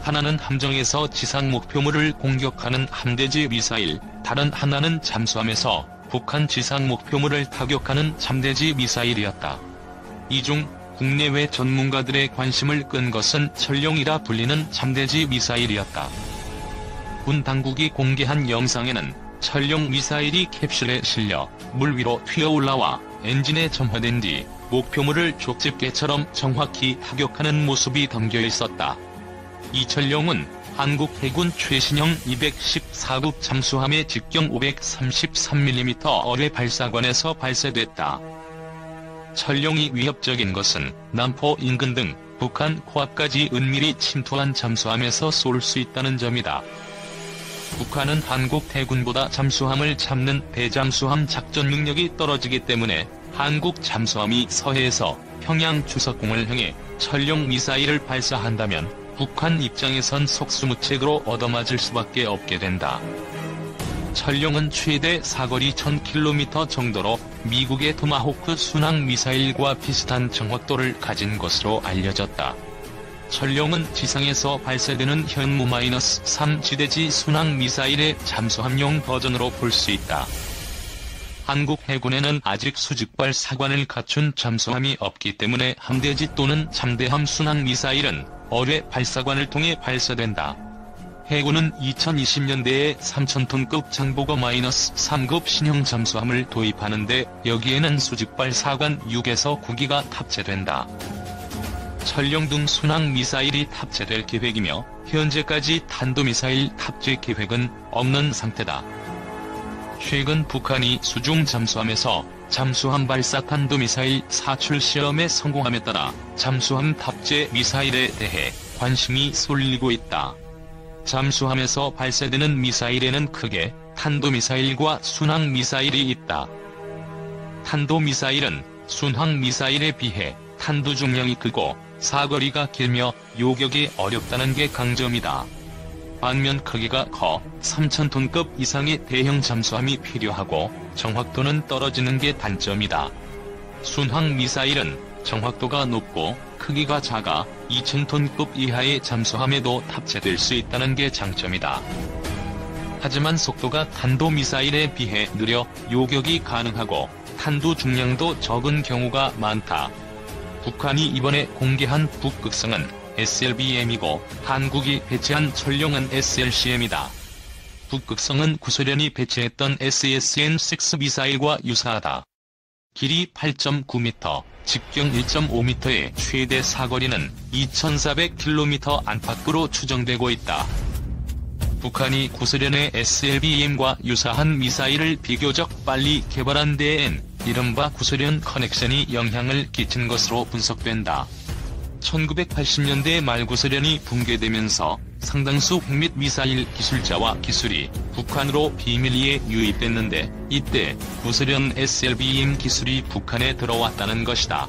하나는 함정에서 지상 목표물을 공격하는 함대지 미사일, 다른 하나는 잠수함에서 북한 지상 목표물을 타격하는 잠대지 미사일이었다. 이 중 국내외 전문가들의 관심을 끈 것은 천룡이라 불리는 잠대지 미사일이었다. 군 당국이 공개한 영상에는 천룡 미사일이 캡슐에 실려 물 위로 튀어올라와 엔진에 점화된 뒤 목표물을 족집게처럼 정확히 타격하는 모습이 담겨 있었다. 이 천룡은 한국 해군 최신형 214급 잠수함의 직경 533mm 어뢰 발사관에서 발사됐다. 천룡이 위협적인 것은 남포 인근 등 북한 코앞까지 은밀히 침투한 잠수함에서 쏠 수 있다는 점이다. 북한은 한국 해군보다 잠수함을 잡는 대잠수함 작전 능력이 떨어지기 때문에 한국 잠수함이 서해에서 평양 주석공을 향해 천룡 미사일을 발사한다면 북한 입장에선 속수무책으로 얻어맞을 수밖에 없게 된다. 천룡은 최대 사거리 1000km 정도로 미국의 토마호크 순항 미사일과 비슷한 정확도를 가진 것으로 알려졌다. 천룡은 지상에서 발사되는 현무 -3 지대지 순항 미사일의 잠수함용 버전으로 볼 수 있다. 한국 해군에는 아직 수직발 사관을 갖춘 잠수함이 없기 때문에 함대지 또는 잠대함 순항 미사일은 어뢰 발사관을 통해 발사된다. 해군은 2020년대에 3000톤급 장보고 -3급 신형 잠수함을 도입하는데 여기에는 수직발 사관 6에서 9기가 탑재된다. 천룡 등 순항 미사일이 탑재될 계획이며 현재까지 탄도미사일 탑재 계획은 없는 상태다. 최근 북한이 수중 잠수함에서 잠수함 발사 탄도미사일 사출 시험에 성공함에 따라 잠수함 탑재 미사일에 대해 관심이 쏠리고 있다. 잠수함에서 발사되는 미사일에는 크게 탄도미사일과 순항미사일이 있다. 탄도미사일은 순항미사일에 비해 탄두 중량이 크고 사거리가 길며 요격이 어렵다는 게 강점이다. 반면 크기가 커 3000톤급 이상의 대형 잠수함이 필요하고 정확도는 떨어지는 게 단점이다. 순항미사일은 정확도가 높고 크기가 작아 2000톤급 이하의 잠수함에도 탑재될 수 있다는 게 장점이다. 하지만 속도가 탄도미사일에 비해 느려 요격이 가능하고 탄두 중량도 적은 경우가 많다. 북한이 이번에 공개한 북극성은 SLBM이고 한국이 배치한 천룡은 SLCM이다. 북극성은 구소련이 배치했던 SSN-6 미사일과 유사하다. 길이 8.9m, 직경 1.5m의 최대 사거리는 2400km 안팎으로 추정되고 있다. 북한이 구소련의 SLBM과 유사한 미사일을 비교적 빨리 개발한 데엔 이른바 구소련 커넥션이 영향을 끼친 것으로 분석된다. 1980년대 말 구소련이 붕괴되면서 상당수 핵 및 미사일 기술자와 기술이 북한으로 비밀리에 유입됐는데 이때 구소련 SLBM 기술이 북한에 들어왔다는 것이다.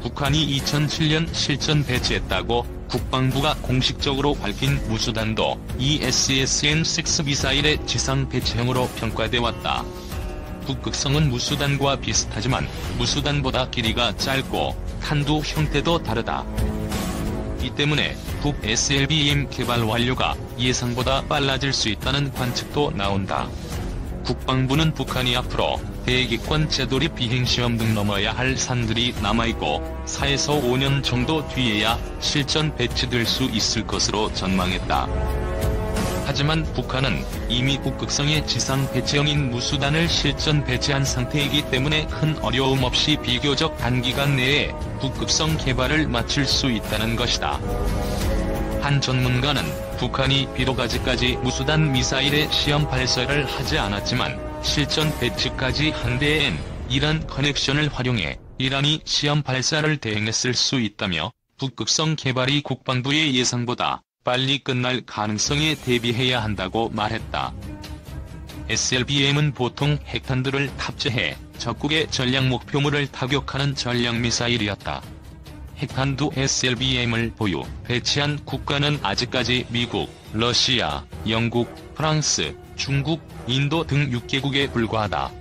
북한이 2007년 실전 배치했다고 국방부가 공식적으로 밝힌 무수단도 이 SSN-6 미사일의 지상 배치형으로 평가돼 왔다. 북극성은 무수단과 비슷하지만 무수단보다 길이가 짧고 탄두 형태도 다르다. 이 때문에 북 SLBM 개발 완료가 예상보다 빨라질 수 있다는 관측도 나온다. 국방부는 북한이 앞으로 대기권 재돌입 비행시험 등 넘어야 할 산들이 남아있고 4에서 5년 정도 뒤에야 실전 배치될 수 있을 것으로 전망했다. 하지만 북한은 이미 북극성의 지상 배치형인 무수단을 실전 배치한 상태이기 때문에 큰 어려움 없이 비교적 단기간 내에 북극성 개발을 마칠 수 있다는 것이다. 한 전문가는 북한이 비록 아직까지 무수단 미사일의 시험 발사를 하지 않았지만 실전 배치까지 한 데엔 이란 커넥션을 활용해 이란이 시험 발사를 대행했을 수 있다며 북극성 개발이 국방부의 예상보다 빨리 끝날 가능성에 대비해야 한다고 말했다. SLBM은 보통 핵탄두를 탑재해 적국의 전략 목표물을 타격하는 전략미사일이었다. 핵탄두 SLBM을 보유, 배치한 국가는 아직까지 미국, 러시아, 영국, 프랑스, 중국, 인도 등 6개국에 불과하다.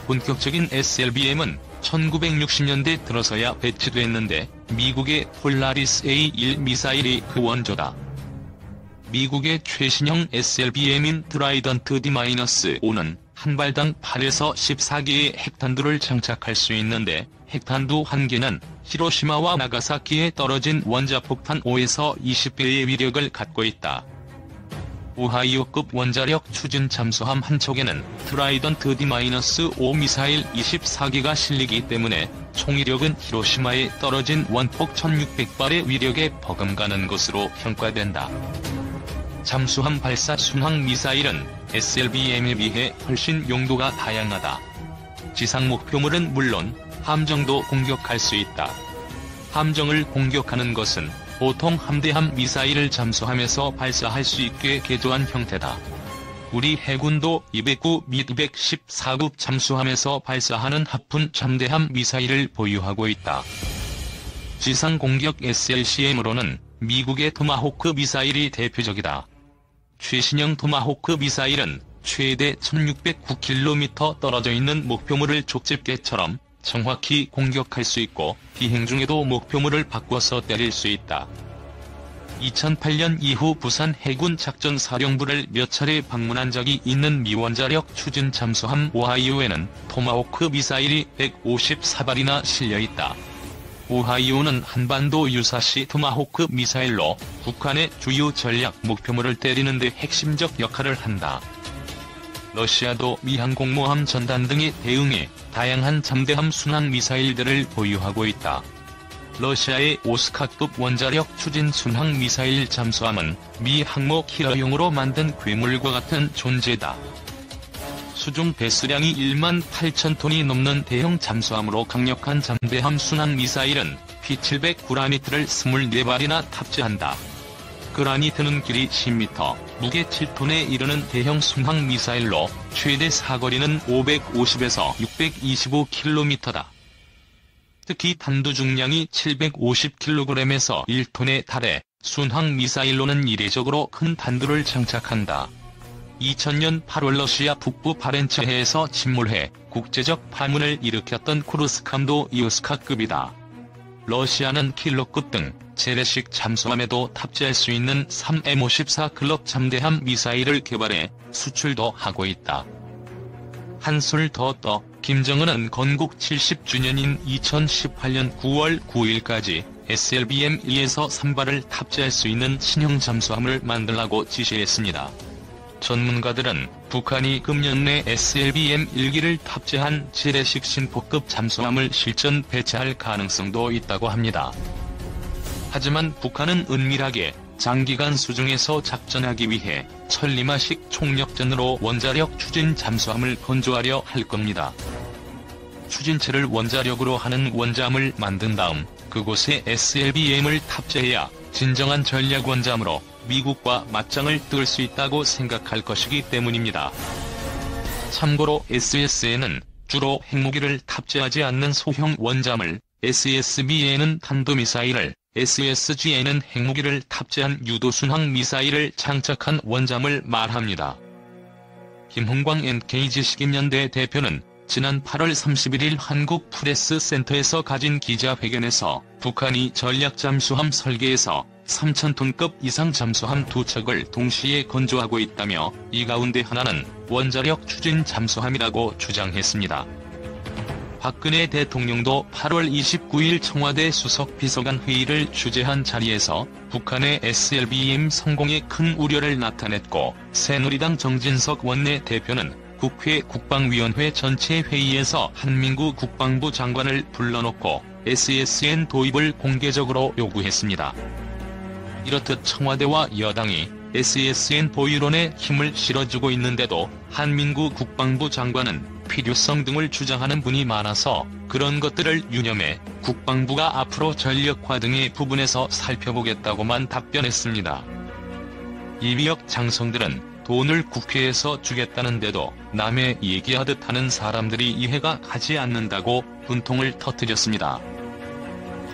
본격적인 SLBM은 1960년대 들어서야 배치됐는데 미국의 폴라리스 A1 미사일이 그 원조다. 미국의 최신형 SLBM인 트라이던트 D-5는 한 발당 8에서 14개의 핵탄두를 장착할 수 있는데 핵탄두 한 개는 히로시마와 나가사키에 떨어진 원자폭탄 5에서 20배의 위력을 갖고 있다. 오하이오급 원자력 추진 잠수함 한 척에는 트라이던트 D-5 미사일 24개가 실리기 때문에 총위력은 히로시마에 떨어진 원폭 1600발의 위력에 버금가는 것으로 평가된다. 잠수함 발사 순항 미사일은 SLBM에 비해 훨씬 용도가 다양하다. 지상 목표물은 물론 함정도 공격할 수 있다. 함정을 공격하는 것은 보통 함대함 미사일을 잠수함에서 발사할 수 있게 개조한 형태다. 우리 해군도 209 및 214급 잠수함에서 발사하는 하푼 잠대함 미사일을 보유하고 있다. 지상 공격 SLCM으로는 미국의 토마호크 미사일이 대표적이다. 최신형 토마호크 미사일은 최대 1609km 떨어져 있는 목표물을 족집게처럼 정확히 공격할 수 있고 비행 중에도 목표물을 바꿔서 때릴 수 있다. 2008년 이후 부산 해군 작전사령부를 몇 차례 방문한 적이 있는 미원자력 추진 잠수함 오하이오에는 토마호크 미사일이 154발이나 실려있다. 오하이오는 한반도 유사시 토마호크 미사일로 북한의 주요 전략 목표물을 때리는 데 핵심적 역할을 한다. 러시아도 미항공모함 전단 등에 대응해 다양한 잠대함 순항 미사일들을 보유하고 있다. 러시아의 오스카급 원자력 추진 순항 미사일 잠수함은 미 항모 킬러용으로 만든 괴물과 같은 존재다. 수중 배수량이 1만 8천 톤이 넘는 대형 잠수함으로 강력한 잠대함 순항 미사일은 P700 그라니트를 24발이나 탑재한다. 그라니트는 길이 10m, 무게 7톤에 이르는 대형 순항 미사일로 최대 사거리는 550에서 625km다. 특히 탄두 중량이 750kg에서 1톤에 달해 순항 미사일로는 이례적으로 큰 탄두를 장착한다. 2000년 8월 러시아 북부 바렌츠해에서 침몰해 국제적 파문을 일으켰던 쿠르스함도 이오스카급이다. 러시아는 킬러급 등 재래식 잠수함에도 탑재할 수 있는 3M54 클럽 잠대함 미사일을 개발해 수출도 하고 있다. 한술 더 떠 김정은은 건국 70주년인 2018년 9월 9일까지 SLBM-2에서 3발을 탑재할 수 있는 신형 잠수함을 만들라고 지시했습니다. 전문가들은 북한이 금년 내 SLBM-1기를 탑재한 재래식 신포급 잠수함을 실전 배치할 가능성도 있다고 합니다. 하지만 북한은 은밀하게 장기간 수중에서 작전하기 위해 천리마식 총력전으로 원자력 추진 잠수함을 건조하려 할 겁니다. 추진체를 원자력으로 하는 원잠을 만든 다음 그곳에 SLBM을 탑재해야 진정한 전략 원잠으로 미국과 맞짱을 뜰 수 있다고 생각할 것이기 때문입니다. 참고로 SS에는 주로 핵무기를 탑재하지 않는 소형 원잠을, SSB에는 탄도미사일을, SSG에는 핵무기를 탑재한 유도순항 미사일을 장착한 원잠을 말합니다. 김홍광 NK지식인연대 대표는 지난 8월 31일 한국프레스센터에서 가진 기자회견에서 북한이 전략 잠수함 설계에서 3,000톤급 이상 잠수함 2척을 동시에 건조하고 있다며 이 가운데 하나는 원자력 추진 잠수함이라고 주장했습니다. 박근혜 대통령도 8월 29일 청와대 수석비서관 회의를 주재한 자리에서 북한의 SLBM 성공에 큰 우려를 나타냈고 새누리당 정진석 원내대표는 국회 국방위원회 전체 회의에서 한민구 국방부 장관을 불러놓고 SSN 도입을 공개적으로 요구했습니다. 이렇듯 청와대와 여당이 SSN 보유론에 힘을 실어주고 있는데도 한민구 국방부 장관은 필요성 등을 주장하는 분이 많아서 그런 것들을 유념해 국방부가 앞으로 전력화 등의 부분에서 살펴보겠다고만 답변했습니다. 이비역 장성들은 돈을 국회에서 주겠다는데도 남의 얘기하듯 하는 사람들이 이해가 가지 않는다고 분통을 터뜨렸습니다.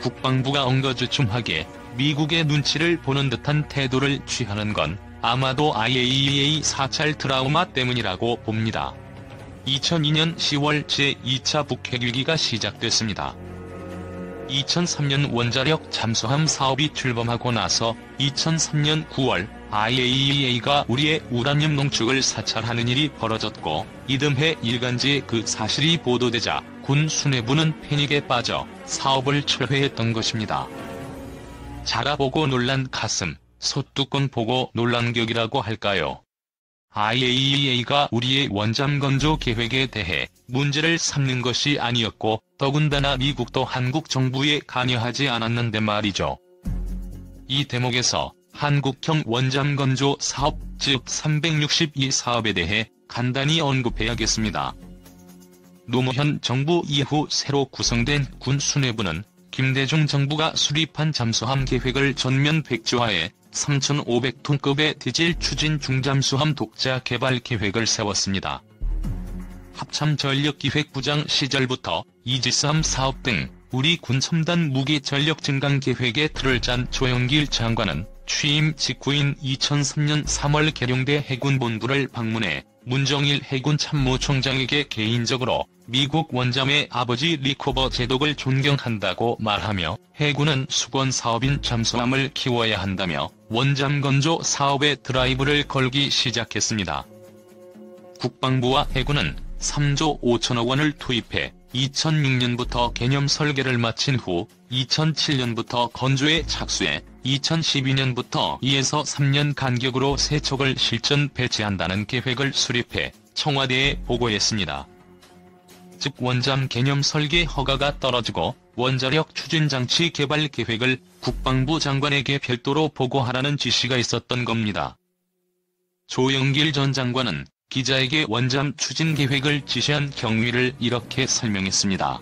국방부가 엉거주춤하게 미국의 눈치를 보는 듯한 태도를 취하는 건 아마도 IAEA 사찰 트라우마 때문이라고 봅니다. 2002년 10월 제2차 북핵위기가 시작됐습니다. 2003년 원자력 잠수함 사업이 출범하고 나서 2003년 9월 IAEA가 우리의 우라늄 농축을 사찰하는 일이 벌어졌고, 이듬해 일간지에 그 사실이 보도되자 군 수뇌부는 패닉에 빠져 사업을 철회했던 것입니다. 자라보고 놀란 가슴, 소뚜껑 보고 놀란 격이라고 할까요? IAEA가 우리의 원잠 건조 계획에 대해 문제를 삼는 것이 아니었고, 더군다나 미국도 한국 정부에 관여하지 않았는데 말이죠. 이 대목에서 한국형 원잠 건조 사업, 즉 362 사업에 대해 간단히 언급해야겠습니다. 노무현 정부 이후 새로 구성된 군 수뇌부는 김대중 정부가 수립한 잠수함 계획을 전면 백지화해 3,500톤급의 디젤 추진 중잠수함 독자 개발 계획을 세웠습니다. 합참전력기획부장 시절부터 이지스함 사업 등 우리 군 첨단 무기 전력 증강 계획의 틀을 짠 조영길 장관은 취임 직후인 2003년 3월 계룡대 해군본부를 방문해 문정일 해군 참모총장에게 개인적으로 미국 원잠의 아버지 리코버 제독을 존경한다고 말하며 해군은 수건 사업인 잠수함을 키워야 한다며 원잠 건조 사업에 드라이브를 걸기 시작했습니다. 국방부와 해군은 3조 5천억 원을 투입해 2006년부터 개념 설계를 마친 후 2007년부터 건조에 착수해 2012년부터 2에서 3년 간격으로 세 척을 실전 배치한다는 계획을 수립해 청와대에 보고했습니다. 즉 원잠 개념 설계 허가가 떨어지고 원자력 추진장치 개발 계획을 국방부 장관에게 별도로 보고하라는 지시가 있었던 겁니다. 조영길 전 장관은 기자에게 원잠 추진 계획을 지시한 경위를 이렇게 설명했습니다.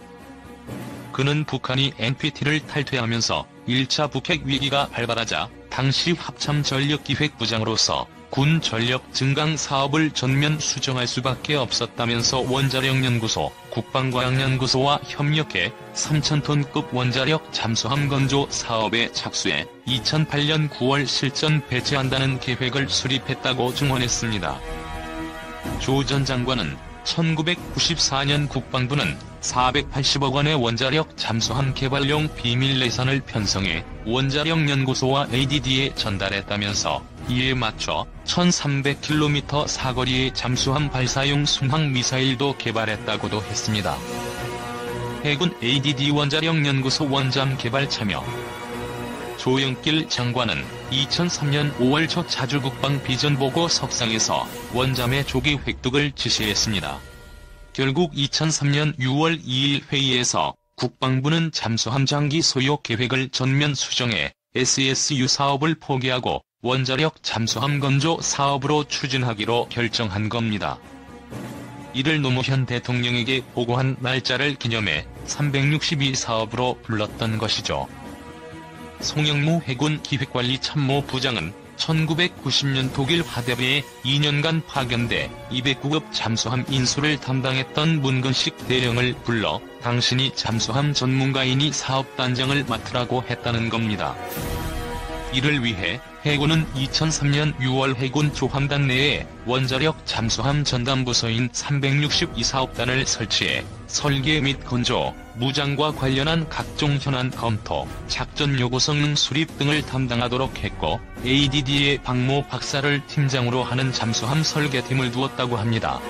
그는 북한이 NPT를 탈퇴하면서 1차 북핵 위기가 발발하자 당시 합참전력기획부장으로서 군 전력 증강 사업을 전면 수정할 수밖에 없었다면서 원자력연구소, 국방과학연구소와 협력해 3,000톤급 원자력 잠수함 건조 사업에 착수해 2008년 9월 실전 배치한다는 계획을 수립했다고 증언했습니다. 조 전 장관은 1994년 국방부는 480억 원의 원자력 잠수함 개발용 비밀 예산을 편성해 원자력연구소와 ADD에 전달했다면서 이에 맞춰 1300km 사거리의 잠수함 발사용 순항미사일도 개발했다고도 했습니다. 해군 ADD 원자력연구소 원잠 개발 참여. 조영길 장관은 2003년 5월 초 자주국방 비전보고 석상에서 원잠의 조기 획득을 지시했습니다. 결국 2003년 6월 2일 회의에서 국방부는 잠수함 장기 소요 계획을 전면 수정해 SSU 사업을 포기하고 원자력 잠수함 건조 사업으로 추진하기로 결정한 겁니다. 이를 노무현 대통령에게 보고한 날짜를 기념해 362 사업으로 불렀던 것이죠. 송영무 해군 기획관리 참모부장은 1990년 독일 화대부에 2년간 파견돼 209급 잠수함 인수를 담당했던 문근식 대령을 불러 당신이 잠수함 전문가이니 사업단장을 맡으라고 했다는 겁니다. 이를 위해 해군은 2003년 6월 해군 조함단 내에 원자력 잠수함 전담부서인 362 사업단을 설치해 설계 및 건조, 무장과 관련한 각종 현안 검토, 작전 요구 성능 수립 등을 담당하도록 했고, ADD에 박모 박사를 팀장으로 하는 잠수함 설계팀을 두었다고 합니다.